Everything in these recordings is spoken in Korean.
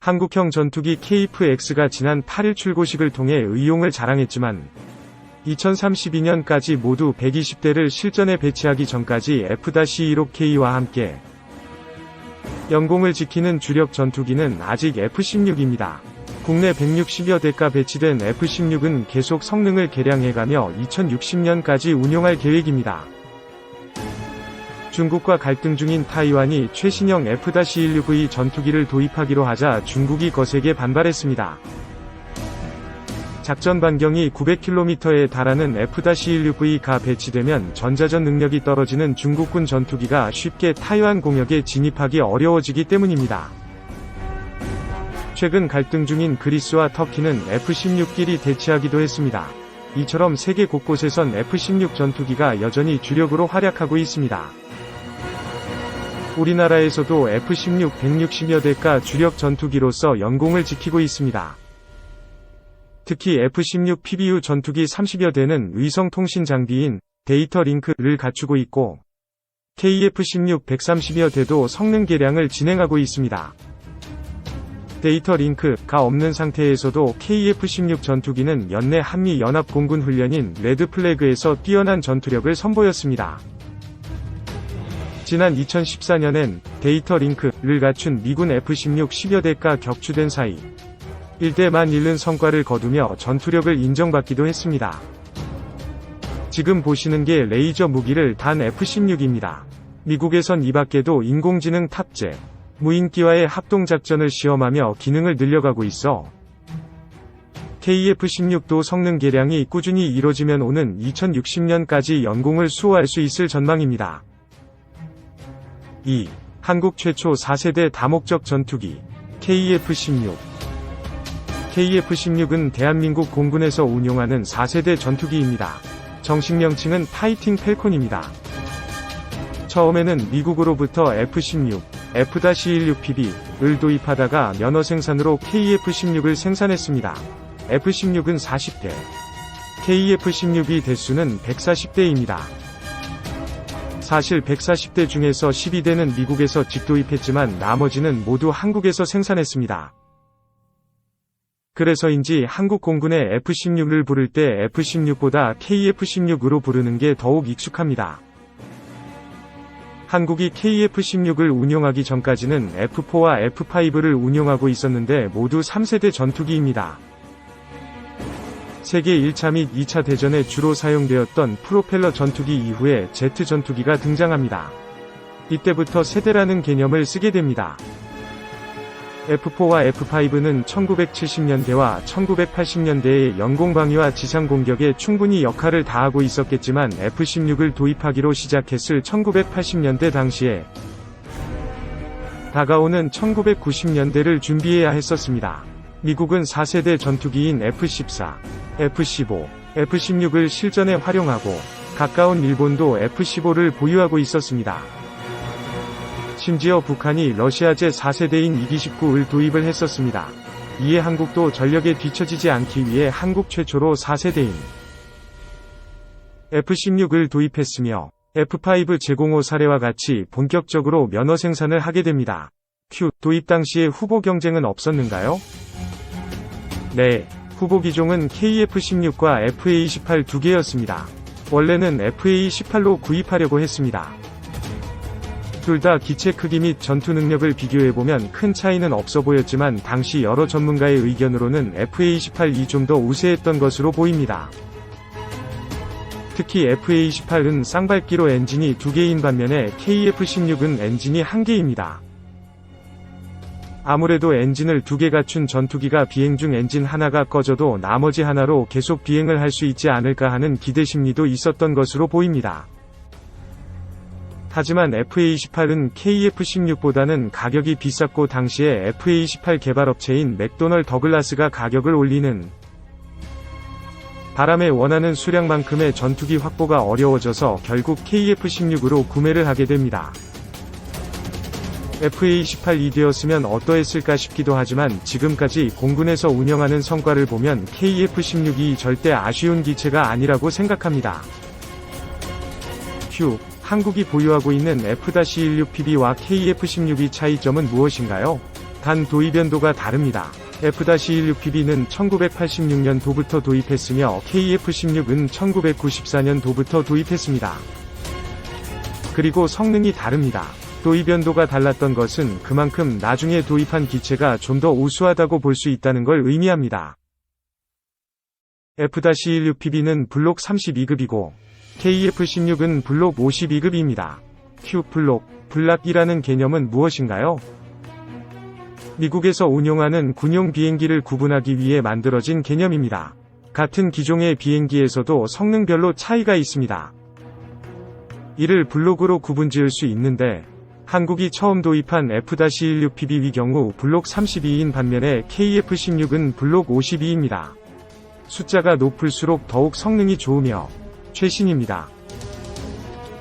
한국형 전투기 KF-X가 지난 8일 출고식을 통해 의용을 자랑했지만 2032년까지 모두 120대를 실전에 배치하기 전까지 F-16K와 함께 영공을 지키는 주력 전투기는 아직 F-16입니다. 국내 160여 대가 배치된 F-16은 계속 성능을 개량해가며 2060년까지 운용할 계획입니다. 중국과 갈등 중인 타이완이 최신형 F-16V 전투기를 도입하기로 하자 중국이 거세게 반발했습니다. 작전 반경이 900km에 달하는 F-16V가 배치되면 전자전 능력이 떨어지는 중국군 전투기가 쉽게 타이완 공역에 진입하기 어려워지기 때문입니다. 최근 갈등 중인 그리스와 터키는 F-16끼리 대치하기도 했습니다. 이처럼 세계 곳곳에선 F-16 전투기가 여전히 주력으로 활약하고 있습니다. 우리나라에서도 F-16 160여 대가 주력 전투기로서 영공을 지키고 있습니다. 특히 F-16 PBU 전투기 30여 대는 위성 통신 장비인 데이터 링크를 갖추고 있고 KF-16 130여 대도 성능 개량을 진행하고 있습니다. 데이터 링크가 없는 상태에서도 KF-16 전투기는 연내 한미 연합 공군 훈련인 레드플래그에서 뛰어난 전투력을 선보였습니다. 지난 2014년엔 데이터 링크를 갖춘 미군 F-16 10여 대가 격추된 사이 1대만 잃는 성과를 거두며 전투력을 인정받기도 했습니다. 지금 보시는 게 레이저 무기를 단 F-16입니다. 미국에선 이밖에도 인공지능 탑재, 무인기와의 합동작전을 시험하며 기능을 늘려가고 있어 KF-16도 성능 개량이 꾸준히 이뤄지면 오는 2060년까지 연공을 수호할 수 있을 전망입니다. 2. 한국 최초 4세대 다목적 전투기 KF-16. KF-16은 대한민국 공군에서 운용하는 4세대 전투기입니다. 정식 명칭은 파이팅 팰콘입니다. 처음에는 미국으로부터 F-16, F-16PB를 도입하다가 면허 생산으로 KF-16을 생산했습니다. F-16은 40대, KF-16이 대수는 140대입니다. 사실 140대 중에서 12대는 미국에서 직도입했지만 나머지는 모두 한국에서 생산했습니다. 그래서인지 한국 공군의 F-16을 부를 때 F-16보다 KF-16으로 부르는 게 더욱 익숙합니다. 한국이 KF-16을 운용하기 전까지는 F-4와 F-5를 운용하고 있었는데 모두 3세대 전투기입니다. 세계 1차 및 2차 대전에 주로 사용되었던 프로펠러 전투기 이후에 제트 전투기가 등장합니다. 이때부터 세대라는 개념을 쓰게 됩니다. F-4와 F-5는 1970년대와 1980년대의 영공방위와 지상공격에 충분히 역할을 다하고 있었겠지만 F-16을 도입하기로 시작했을 1980년대 당시에 다가오는 1990년대를 준비해야 했었습니다. 미국은 4세대 전투기인 F-14, F-15, F-16을 실전에 활용하고 가까운 일본도 F-15를 보유하고 있었습니다. 심지어 북한이 러시아제 4세대인 이기-19를 도입을 했었습니다. 이에 한국도 전력에 뒤처지지 않기 위해 한국 최초로 4세대인 F-16을 도입했으며 F-5 제공호 사례와 같이 본격적으로 면허 생산을 하게 됩니다. q 도입 당시에 후보 경쟁은 없었는가요? 네, 후보 기종은 KF-16과 FA-18 두 개였습니다. 원래는 FA-18로 구입하려고 했습니다. 둘 다 기체 크기 및 전투 능력을 비교해보면 큰 차이는 없어 보였지만 당시 여러 전문가의 의견으로는 FA-18이 좀 더 우세했던 것으로 보입니다. 특히 FA-18은 쌍발기로 엔진이 2개인 반면에 KF-16은 엔진이 1개입니다. 아무래도 엔진을 2개 갖춘 전투기가 비행 중 엔진 하나가 꺼져도 나머지 하나로 계속 비행을 할 수 있지 않을까 하는 기대 심리도 있었던 것으로 보입니다. 하지만 FA-18은 KF-16보다는 가격이 비쌌고 당시에 FA-18 개발업체인 맥도널 더글라스가 가격을 올리는 바람에 원하는 수량만큼의 전투기 확보가 어려워져서 결국 KF-16으로 구매를 하게 됩니다. FA-18이 되었으면 어떠했을까 싶기도 하지만 지금까지 공군에서 운영하는 성과를 보면 KF-16이 절대 아쉬운 기체가 아니라고 생각합니다. q. 한국이 보유하고 있는 F-16PB와 KF-16의 차이점은 무엇인가요? 단 도입 연도가 다릅니다. F-16PB는 1986년도부터 도입했으며 KF-16은 1994년도부터 도입했습니다. 그리고 성능이 다릅니다. 도입 연도가 달랐던 것은 그만큼 나중에 도입한 기체가 좀 더 우수하다고 볼 수 있다는 걸 의미합니다. F-16PB는 블록 32급이고 KF-16은 블록 52급입니다. Q블록, 블락이라는 개념은 무엇인가요? 미국에서 운용하는 군용 비행기를 구분하기 위해 만들어진 개념입니다. 같은 기종의 비행기에서도 성능별로 차이가 있습니다. 이를 블록으로 구분지을 수 있는데 한국이 처음 도입한 F-16PB의 경우 블록 32인 반면에 KF-16은 블록 52입니다. 숫자가 높을수록 더욱 성능이 좋으며 최신입니다.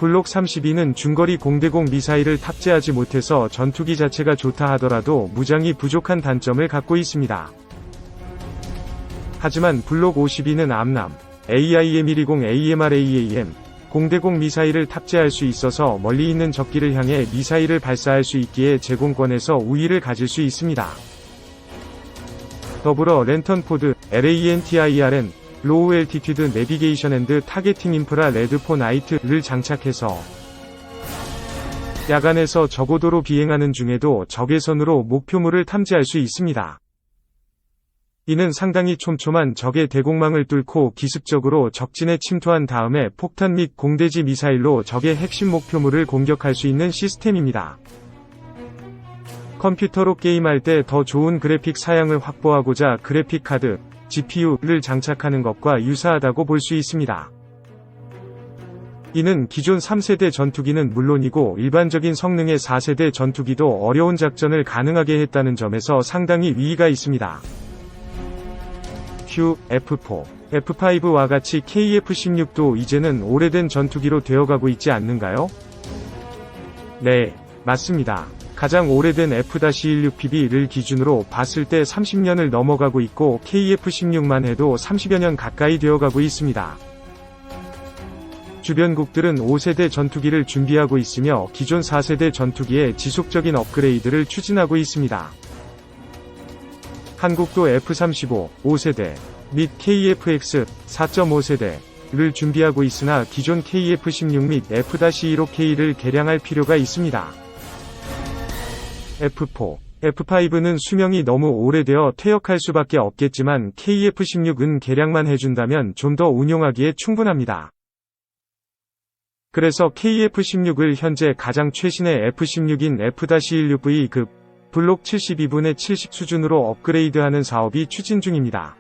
블록 32는 중거리 공대공 미사일을 탑재하지 못해서 전투기 자체가 좋다 하더라도 무장이 부족한 단점을 갖고 있습니다. 하지만 블록 52는 암람, AIM-120 AMRAAM, 공대공 미사일을 탑재할 수 있어서 멀리 있는 적기를 향해 미사일을 발사할 수 있기에 제공권에서 우위를 가질 수 있습니다. 더불어 랜턴포드, LANTIRN, 로우 엘티튜드 내비게이션 앤드 타겟팅 인프라 레드 포 나이트를 장착해서 야간에서 저고도로 비행하는 중에도 적외선으로 목표물을 탐지할 수 있습니다. 이는 상당히 촘촘한 적의 대공망을 뚫고 기습적으로 적진에 침투한 다음에 폭탄 및 공대지 미사일로 적의 핵심 목표물을 공격할 수 있는 시스템입니다. 컴퓨터로 게임할 때 더 좋은 그래픽 사양을 확보하고자 그래픽 카드, GPU를 장착하는 것과 유사하다고 볼 수 있습니다. 이는 기존 3세대 전투기는 물론이고 일반적인 성능의 4세대 전투기도 어려운 작전을 가능하게 했다는 점에서 상당히 위의가 있습니다. Q, F4, F5와 같이 KF-16도 이제는 오래된 전투기로 되어가고 있지 않는가요? 네, 맞습니다. 가장 오래된 F-16PB를 기준으로 봤을 때 30년을 넘어가고 있고 KF-16만 해도 30여 년 가까이 되어가고 있습니다. 주변국들은 5세대 전투기를 준비하고 있으며 기존 4세대 전투기의 지속적인 업그레이드를 추진하고 있습니다. 한국도 F-35, 5세대, 및 KF-X, 4.5세대를 준비하고 있으나 기존 KF-16 및 F-15K를 개량할 필요가 있습니다. F4, F5는 수명이 너무 오래되어 퇴역할 수밖에 없겠지만 KF-16은 개량만 해준다면 좀 더 운용하기에 충분합니다. 그래서 KF-16을 현재 가장 최신의 F-16인 F-16V급 블록 72분의 70 수준으로 업그레이드하는 사업이 추진 중입니다.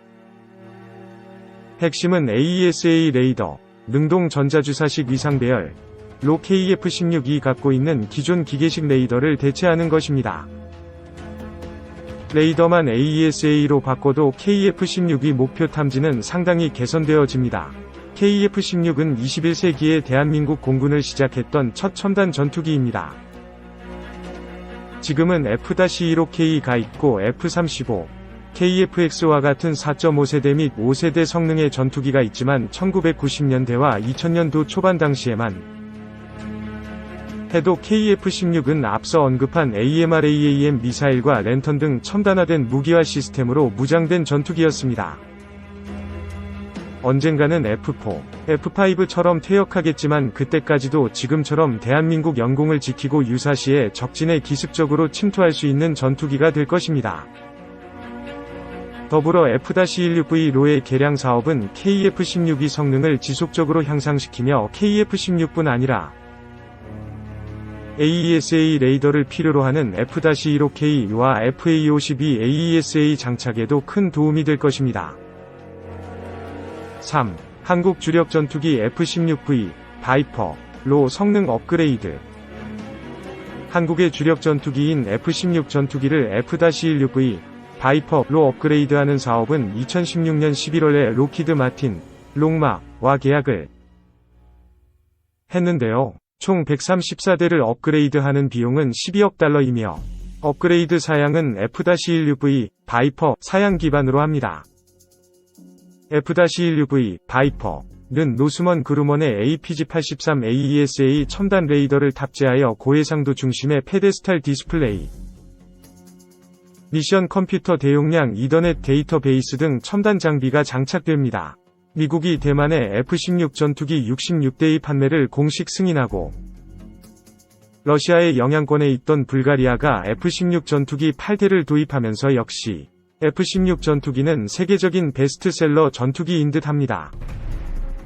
핵심은 AESA 레이더, 능동 전자주사식 위상배열, 로 KF-16이 갖고 있는 기존 기계식 레이더를 대체하는 것입니다. 레이더만 AESA로 바꿔도 KF-16의 목표 탐지는 상당히 개선되어집니다. KF-16은 21세기에 대한민국 공군을 시작했던 첫 첨단 전투기입니다. 지금은 F-15K가 있고 F-35, KF-X와 같은 4.5세대 및 5세대 성능의 전투기가 있지만 1990년대와 2000년도 초반 당시에만 해도 KF-16은 앞서 언급한 AMRAAM 미사일과 랜턴 등 첨단화된 무기화 시스템으로 무장된 전투기였습니다. 언젠가는 F4, F5처럼 퇴역하겠지만 그때까지도 지금처럼 대한민국 영공을 지키고 유사시에 적진에 기습적으로 침투할 수 있는 전투기가 될 것입니다. 더불어 F-16V로의 개량 사업은 KF-16의 성능을 지속적으로 향상시키며 KF-16뿐 아니라 AESA 레이더를 필요로 하는 F-15K와 FA-52 AESA 장착에도 큰 도움이 될 것입니다. 3. 한국 주력 전투기 F-16V, 바이퍼로 성능 업그레이드. 한국의 주력 전투기인 F-16 전투기를 F-16V, 바이퍼로 업그레이드하는 사업은 2016년 11월에 록히드 마틴, 롱마와 계약을 했는데요. 총 134대를 업그레이드하는 비용은 12억 달러이며 업그레이드 사양은 F-16V, 바이퍼 사양 기반으로 합니다. F-16V, 바이퍼는 노스먼 그루먼의 APG-83 AESA 첨단 레이더를 탑재하여 고해상도 중심의 페데스탈 디스플레이 미션 컴퓨터 대용량 이더넷 데이터베이스 등 첨단 장비가 장착됩니다. 미국이 대만의 F-16 전투기 66대의 판매를 공식 승인하고 러시아의 영향권에 있던 불가리아가 F-16 전투기 8대를 도입하면서 역시 F-16 전투기는 세계적인 베스트셀러 전투기인 듯 합니다.